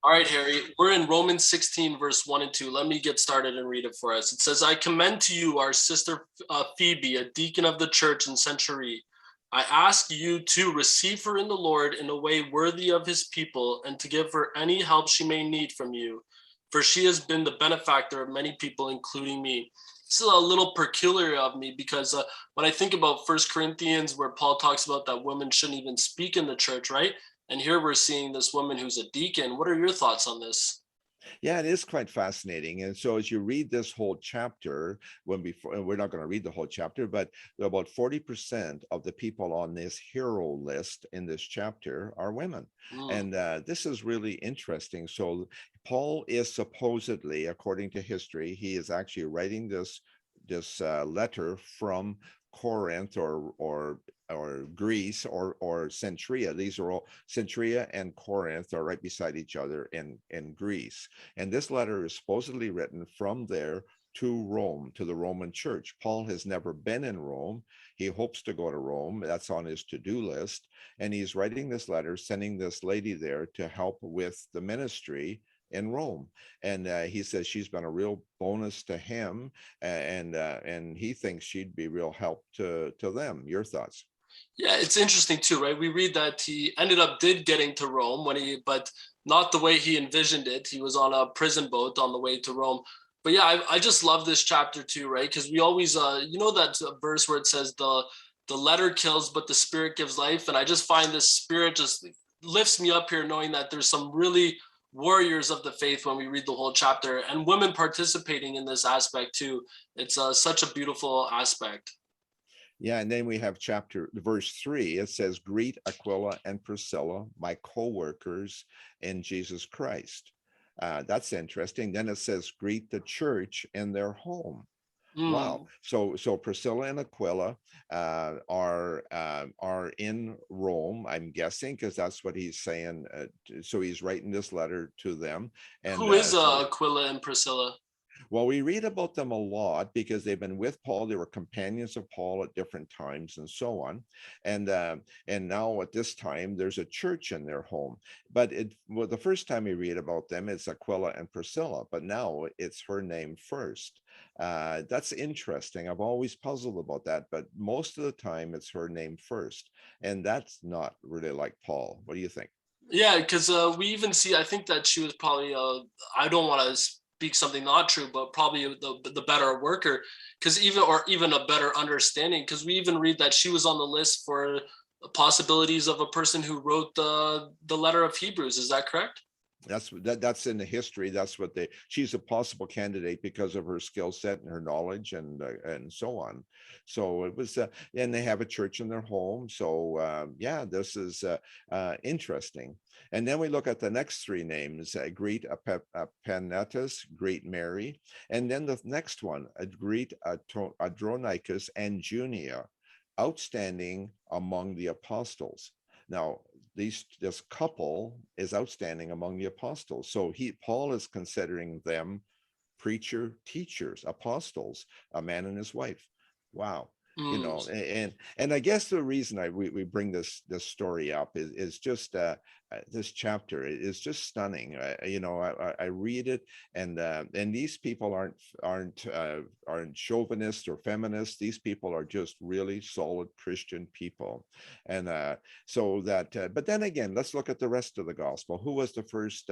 All right, Harry, we're in Romans 16, verse 1 and 2. Let me get started and read it for us. It says, I commend to you our sister Phoebe, a deacon of the church in Century. I ask you to receive her in the Lord in a way worthy of his people and to give her any help she may need from you, for she has been the benefactor of many people, including me. This is a little peculiar of me because when I think about First Corinthians, where Paul talks about that women shouldn't even speak in the church, right? And here we're seeing this woman who's a deacon. What are your thoughts on this? Yeah, it is quite fascinating. And so as you read this whole chapter, when before we're not going to read the whole chapter, but about 40% of the people on this hero list in this chapter are women. Mm. And this is really interesting. So Paul is supposedly, according to history, he is actually writing this letter from Corinth or Greece or Centuria. These are all Centuria and Corinth are right beside each other in Greece. And this letter is supposedly written from there to Rome, to the Roman church. Paul has never been in Rome. He hopes to go to Rome. That's on his to-do list. And he's writing this letter, sending this lady there to help with the ministry in Rome. And he says she's been a real bonus to him, and he thinks she'd be real help to them. Your thoughts? Yeah, it's interesting too, right? We read that he ended up did getting to Rome but not the way he envisioned it. He was on a prison boat on the way to Rome. But yeah, I just love this chapter too, right? Because we always, that verse where it says the letter kills, but the spirit gives life. And I just find this spirit just lifts me up here, knowing that there's some really warriors of the faith when we read the whole chapter and women participating in this aspect too. It's such a beautiful aspect. Yeah, and then we have verse 3. It says, "Greet Aquila and Priscilla, my co-workers in Jesus Christ." That's interesting. Then it says, "Greet the church in their home." Wow. Mm. So Priscilla and Aquila are in Rome, I'm guessing, because that's what he's saying. So he's writing this letter to them, and Who is so Aquila and Priscilla? well, we read about them a lot because they've been with Paul. They were companions of Paul at different times and so on. And now at this time, there's a church in their home. But the first time we read about them, it's Aquila and Priscilla. But now it's her name first. That's interesting. I've always puzzled about that. But most of the time, it's her name first. And that's not really like Paul. What do you think? Yeah, because we even see. I think that she was probably. I don't want to speak something not true, but probably the better worker, because even a better understanding. Because we even read that she was on the list for possibilities of a person who wrote the letter of Hebrews. Is that correct? That's in the history. That's what she's a possible candidate because of her skill set and her knowledge and so on. So it was and they have a church in their home. So yeah, this is interesting. And then we look at the next three names: greet Apenetus, greet Mary, and then the next one, greet Adronicus and Junia, outstanding among the apostles. Now, this couple is outstanding among the apostles. So Paul is considering them preacher, teachers, apostles, a man and his wife. Wow. Mm. And I guess the reason we bring this story up is just this chapter is just stunning. I read it, and these people aren't chauvinists or feminists. These people are just really solid Christian people, and so that. But then again, let's look at the rest of the gospel. Who was the first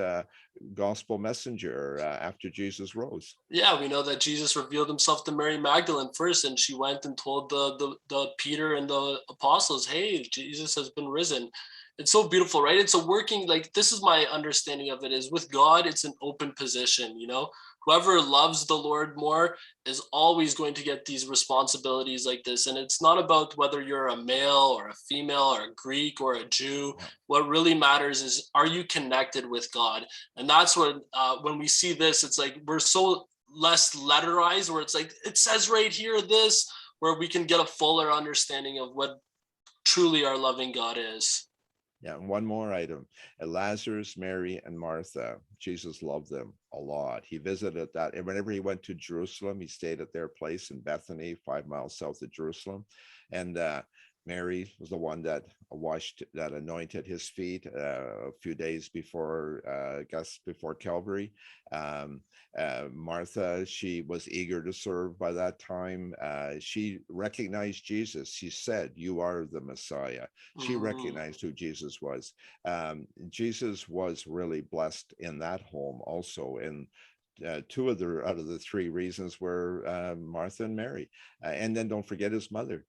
gospel messenger after Jesus rose? Yeah, we know that Jesus revealed himself to Mary Magdalene first, and she went and told the Peter and the apostles, "Hey, Jesus has been risen." It's so beautiful, right? It's a working, like, this is my understanding of it, is with God, it's an open position. Whoever loves the Lord more is always going to get these responsibilities like this, and it's not about whether you're a male or a female or a Greek or a Jew. Yeah. What really matters is, are you connected with God? And that's what when we see this, it's like we're so less letterized, where it's like it says right here this, where we can get a fuller understanding of what truly our loving God is. Yeah, and one more item. Lazarus, Mary, and Martha. Jesus loved them a lot. He visited that. And whenever he went to Jerusalem, he stayed at their place in Bethany, 5 miles south of Jerusalem. And Mary was the one that anointed his feet a few days before, I guess, before Calvary. Um, Martha, she was eager to serve by that time. She recognized Jesus. She said, "You are the Messiah." She Mm, recognized who Jesus was. Jesus was really blessed in that home also. And two of the out of the three reasons were Martha and Mary, and then don't forget his mother.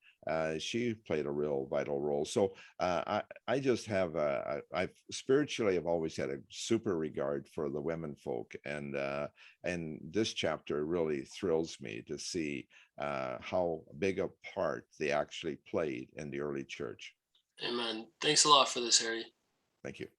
She played a real vital role. So I just have I've spiritually I've always had a super regard for the women folk, and this chapter really thrills me to see how big a part they actually played in the early church. amen. Thanks a lot for this, Harry. Thank you.